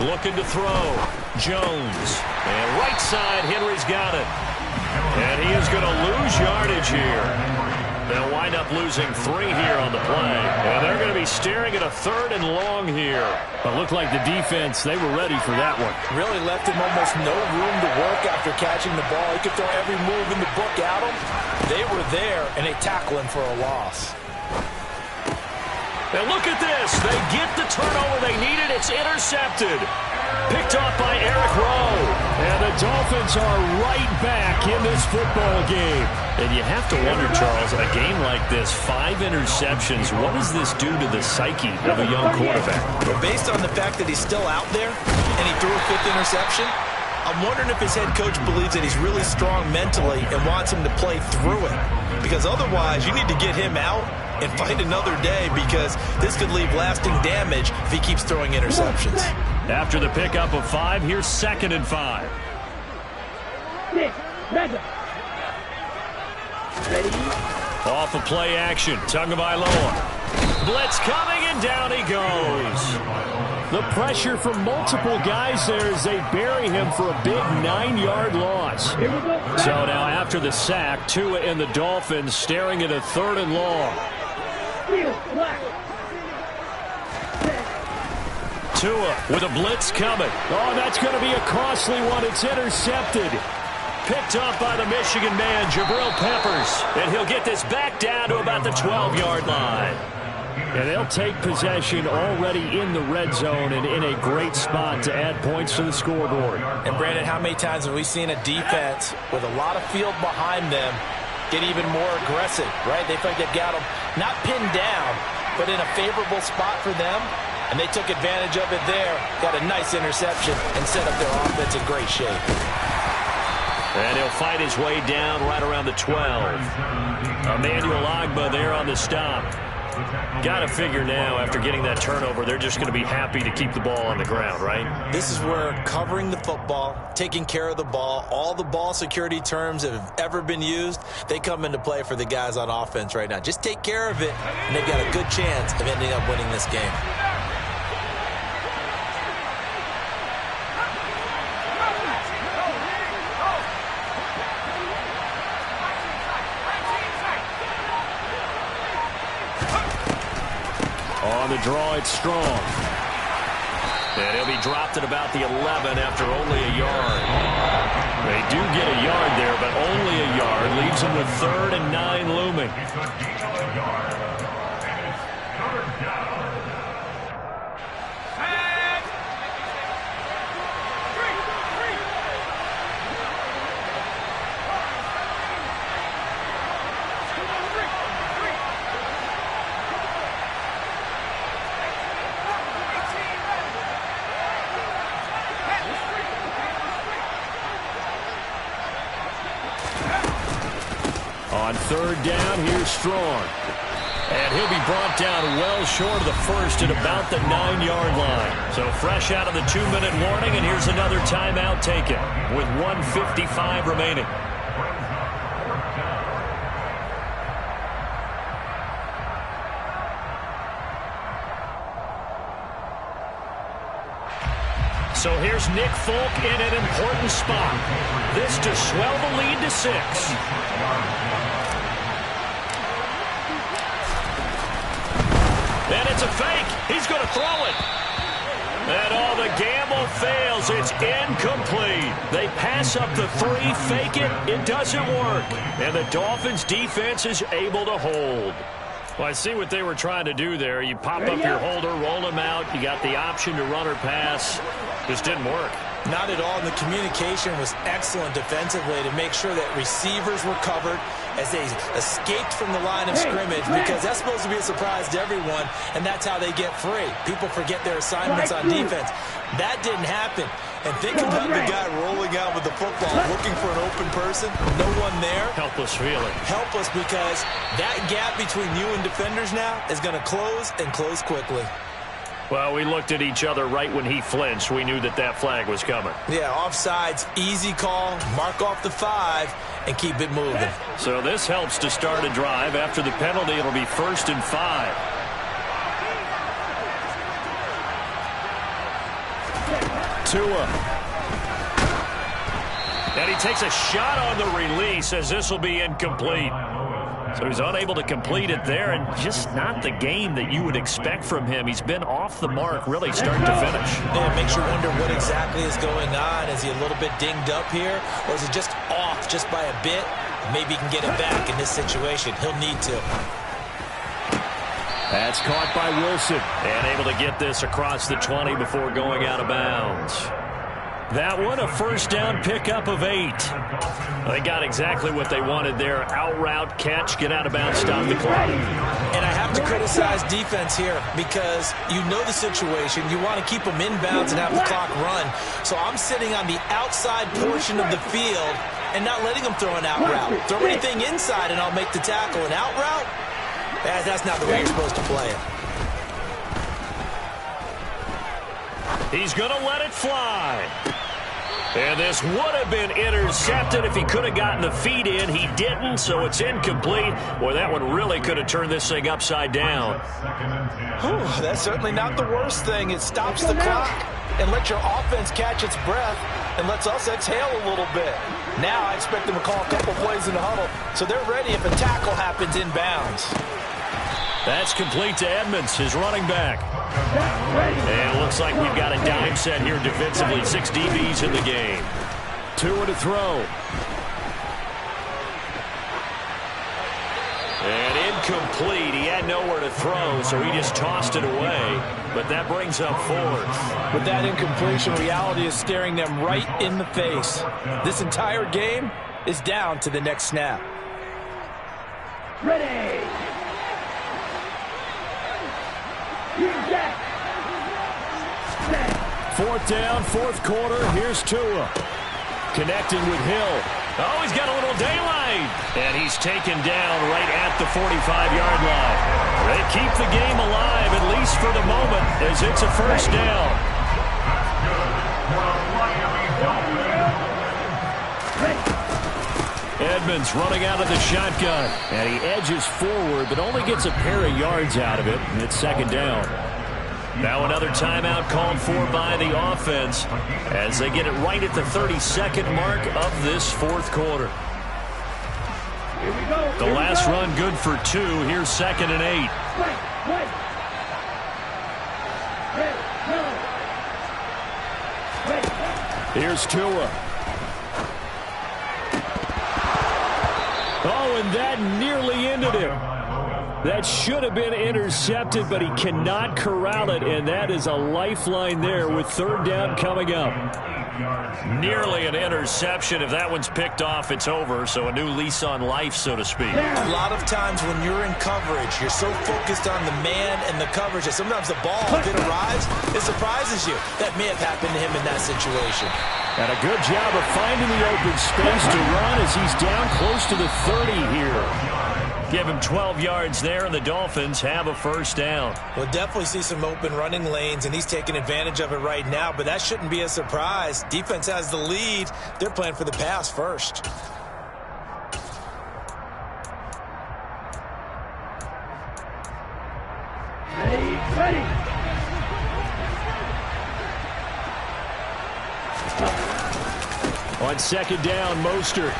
Looking to throw. Jones. And right side, Henry's got it. And he is going to lose yardage here. They'll wind up losing 3 here on the play. And they're going to be staring at a 3rd and long here. But looked like the defense, they were ready for that one. Really left him almost no room to work after catching the ball. He could throw every move in the book at him. They were there, and they tackle him for a loss. And look at this. They get the turnover they needed. It's intercepted. Picked off by Eric Rowe. And the Dolphins are right back in this football game. And you have to wonder, Charles, a game like this, 5 interceptions, what does this do to the psyche of a young quarterback? Well, based on the fact that he's still out there and he threw a 5th interception, I'm wondering if his head coach believes that he's really strong mentally and wants him to play through it. Because otherwise, you need to get him out and fight another day, because this could leave lasting damage if he keeps throwing interceptions. After the pickup of 5, here's 2nd and 5. 6, 7. Ready? Off of play action. Tagovailoa. Blitz coming, and down he goes. The pressure from multiple guys there as they bury him for a big 9-yard loss. Here we go. So now after the sack, Tua and the Dolphins staring at a 3rd and long. Field, black. Tua with a blitz coming. Oh, that's going to be a costly one. It's intercepted. Picked off by the Michigan man, Jabril Peppers. And he'll get this back down to about the 12-yard line. And they'll take possession already in the red zone and in a great spot to add points to the scoreboard. And, Brandon, how many times have we seen a defense with a lot of field behind them get even more aggressive, right? They feel like they've got them not pinned down, but in a favorable spot for them. And they took advantage of it there, got a nice interception, and set up their offense in great shape. And he'll fight his way down right around the 12. Emmanuel Ogbah there on the stop. Got to figure now, after getting that turnover, they're just going to be happy to keep the ball on the ground, right? This is where covering the football, taking care of the ball, all the ball security terms that have ever been used, they come into play for the guys on offense right now. Just take care of it, and they've got a good chance of ending up winning this game. On the draw, it's Strong. And he'll be dropped at about the 11 after only a yard. They do get a yard there, but only a yard. Leaves them with 3rd and 9 looming. On 3rd down, here's Strong. And he'll be brought down well short of the 1st at about the 9-yard line. So fresh out of the 2-minute warning, and here's another timeout taken with 1:55 remaining. So here's Nick Folk in an important spot. This to swell the lead to 6. And it's a fake. He's going to throw it. And the gamble fails. It's incomplete. They pass up the 3, fake it. It doesn't work. And the Dolphins defense is able to hold. Well, I see what they were trying to do there. You pop up your holder, roll him out. You got the option to run or pass. Just didn't work. Not at all. And the communication was excellent defensively to make sure that receivers were covered as they escaped from the line of scrimmage, because that's supposed to be a surprise to everyone, and that's how they get free. People forget their assignments on defense. That didn't happen. And think about the guy rolling out with the football, looking for an open person. No one there. Helpless feeling. Helpless, because that gap between you and defenders now is going to close, and close quickly. Well, we looked at each other right when he flinched. We knew that that flag was coming. Yeah, offsides, easy call, mark off the 5, and keep it moving. So this helps to start a drive. After the penalty, it'll be 1st and 5. Tua. And he takes a shot on the release as this will be incomplete. So he's unable to complete it there, and just not the game that you would expect from him. He's been off the mark really start to finish. Yeah, it makes you wonder what exactly is going on. Is he a little bit dinged up here, or is he just off just by a bit? Maybe he can get it back in this situation. He'll need to. That's caught by Wilson, and able to get this across the 20 before going out of bounds. That one, a first down pickup of 8. They got exactly what they wanted there. Out route, catch, get out of bounds, stop the clock. And I have to criticize defense here because you know the situation. You want to keep them inbounds and have the clock run. So I'm sitting on the outside portion of the field and not letting them throw an out route. Throw anything inside and I'll make the tackle. An out route? That's not the way you're supposed to play it. He's going to let it fly. And this would have been intercepted if he could have gotten the feet in. He didn't, so it's incomplete. Boy, that one really could have turned this thing upside down. Whew, that's certainly not the worst thing. It stops the clock and lets your offense catch its breath and lets us exhale a little bit. Now I expect them to call a couple plays in the huddle, so they're ready if a tackle happens inbounds. That's complete to Edmonds, his running back. And it looks like we've got a dime set here defensively. 6 DBs in the game. Tua to throw. And incomplete. He had nowhere to throw, so he just tossed it away. But that brings up 4th. With that incompletion, reality is staring them right in the face. This entire game is down to the next snap. Ready. 4th down, 4th quarter. Here's Tua. Connecting with Hill. Oh, he's got a little daylight. And he's taken down right at the 45-yard line. They keep the game alive, at least for the moment, as it's a first down. Edmonds running out of the shotgun. And he edges forward, but only gets a pair of yards out of it. And it's 2nd down. Now another timeout called for by the offense as they get it right at the 32nd mark of this 4th quarter. The last run good for 2. Here's 2nd and 8. Here's Tua. Oh, and that nearly ended him. That should have been intercepted, but he cannot corral it, and that is a lifeline there with 3rd down coming up. Nearly an interception. If that one's picked off, it's over, so a new lease on life, so to speak. A lot of times when you're in coverage, you're so focused on the man and the coverage that sometimes the ball, if it arrives, it surprises you. That may have happened to him in that situation. And a good job of finding the open space to run as he's down close to the 30 here. Give him 12 yards there, and the Dolphins have a first down. We'll definitely see some open running lanes, and he's taking advantage of it right now, but that shouldn't be a surprise. Defense has the lead. They're playing for the pass first. Ready. On 2nd down, Mostert.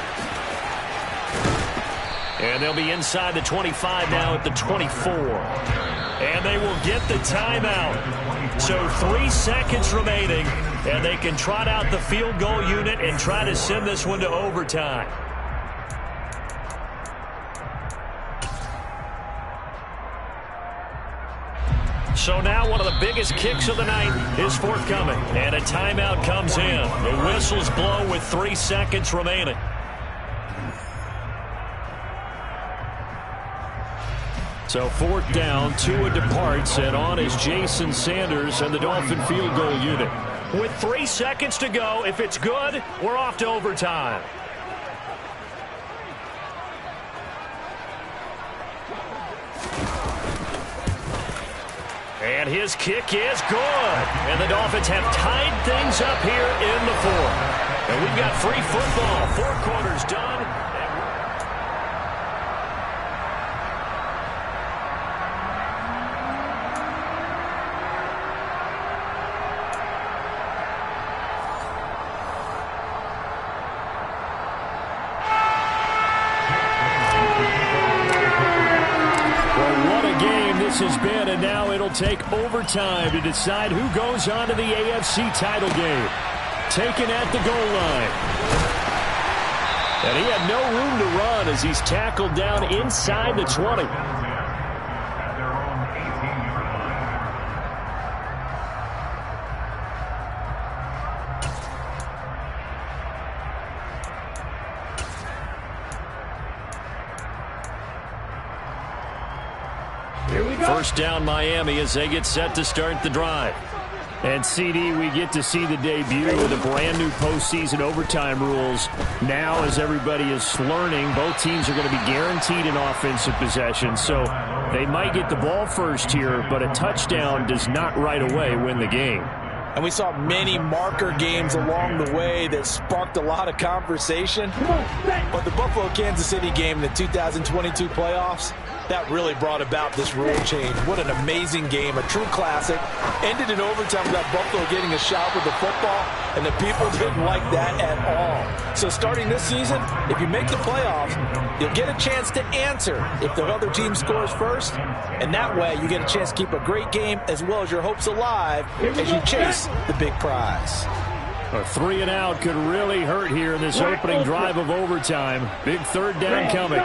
And they'll be inside the 25 now at the 24. And they will get the timeout. So 3 seconds remaining, and they can trot out the field goal unit and try to send this one to overtime. So now one of the biggest kicks of the night is forthcoming. And a timeout comes in. The whistles blow with 3 seconds remaining. So 4th down, Tua departs, and on is Jason Sanders and the Dolphin field goal unit. With 3 seconds to go, if it's good, we're off to overtime. And his kick is good. And the Dolphins have tied things up here in the 4th. And we've got free football. 4 quarters done. Has been, and now it'll take overtime to decide who goes on to the AFC title game. Taken at the goal line. And he had no room to run as he's tackled down inside the 20. First down Miami as they get set to start the drive. And CD, we get to see the debut of the brand new postseason overtime rules. Now as everybody is learning, both teams are going to be guaranteed an offensive possession. So they might get the ball first here, but a touchdown does not right away win the game. And we saw many marker games along the way that sparked a lot of conversation. But the Buffalo-Kansas City game in the 2022 playoffs, that really brought about this rule change. What an amazing game, a true classic. Ended in overtime without Buffalo getting a shot with the football, and the people didn't like that at all. So starting this season, if you make the playoffs, you'll get a chance to answer if the other team scores first, and that way you get a chance to keep a great game as well as your hopes alive as you chase the big prize. A 3 and out could really hurt here in this opening drive of overtime. Big 3rd down coming.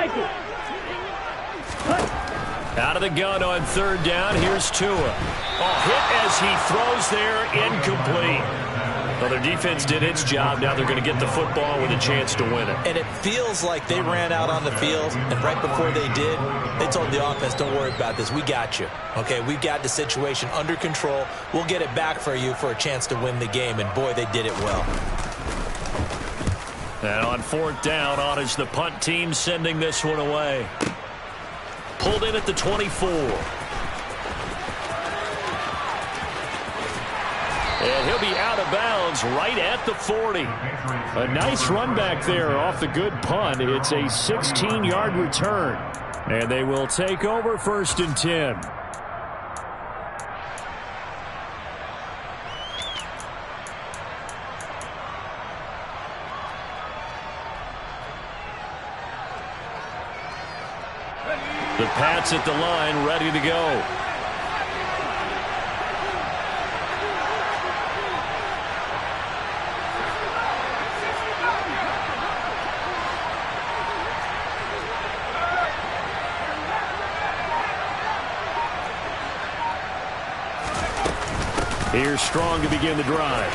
Out of the gun on 3rd down. Here's Tua. Hit as he throws there, incomplete. Well, their defense did its job. Now they're going to get the football with a chance to win it. And it feels like they ran out on the field, and right before they did, they told the offense, don't worry about this. We got you. Okay, we've got the situation under control. We'll get it back for you for a chance to win the game, and boy, they did it well. And on 4th down, on is the punt team sending this one away. Pulled in at the 24. And he'll be out of bounds right at the 40. A nice run back there off the good punt. It's a 16-yard return. And they will take over 1st and 10. The Pats at the line, ready to go. Here's Strong to begin the drive.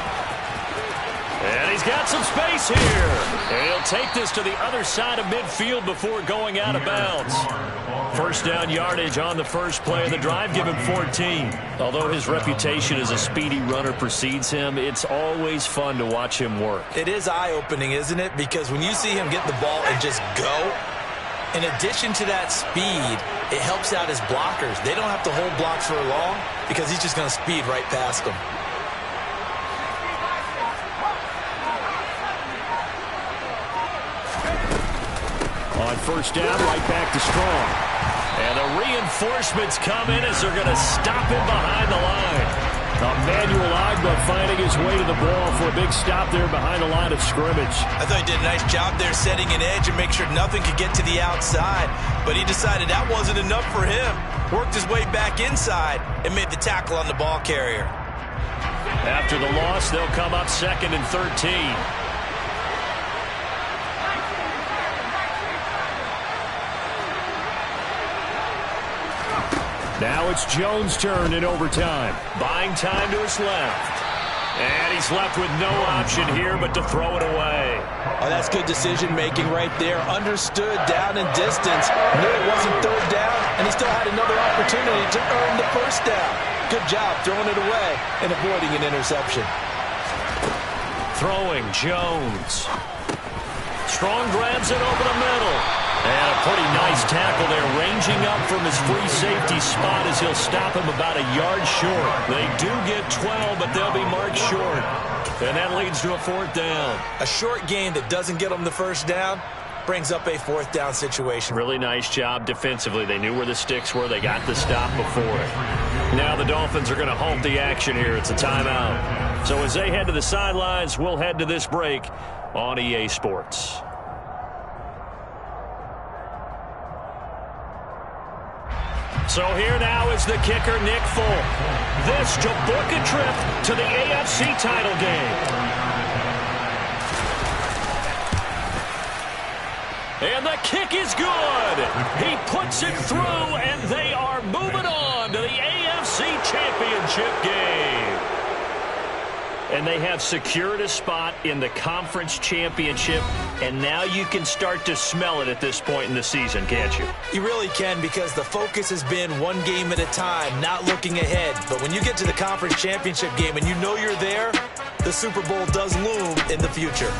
And he's got some space here. And he'll take this to the other side of midfield before going out of bounds. First down yardage on the first play of the drive, give him 14. Although his reputation as a speedy runner precedes him, it's always fun to watch him work. It is eye-opening, isn't it? Because when you see him get the ball and just go, in addition to that speed, it helps out his blockers. They don't have to hold blocks for long because he's just going to speed right past them. On 1st down, right back to Strong. And the reinforcements come in as they're going to stop him behind the line. Emmanuel Agba finding his way to the ball for a big stop there behind the line of scrimmage. I thought he did a nice job there setting an edge and make sure nothing could get to the outside. But he decided that wasn't enough for him. Worked his way back inside and made the tackle on the ball carrier. After the loss, they'll come up 2nd and 13. Now it's Jones' turn in overtime. Buying time to his left. And he's left with no option here but to throw it away. Oh, that's good decision-making right there. Understood down and distance. Knew it wasn't third down, and he still had another opportunity to earn the first down. Good job throwing it away and avoiding an interception. Throwing Jones. Strong grabs it over the middle. And a pretty nice tackle there, ranging up from his free safety spot as he'll stop him about a yard short. They do get 12, but they'll be marked short. And that leads to a fourth down. A short gain that doesn't get them the first down brings up a fourth down situation. Really nice job defensively. They knew where the sticks were. They got the stop before it. Now the Dolphins are going to halt the action here. It's a timeout. So as they head to the sidelines, we'll head to this break on EA Sports. So here now is the kicker, Nick Folk. This to book a trip to the AFC title game. And the kick is good. He puts it through, and they are moving on to the AFC Championship game. And they have secured a spot in the conference championship, and now you can start to smell it at this point in the season, can't you? You really can, because the focus has been one game at a time, not looking ahead. But when you get to the conference championship game and you know you're there, the Super Bowl does loom in the future.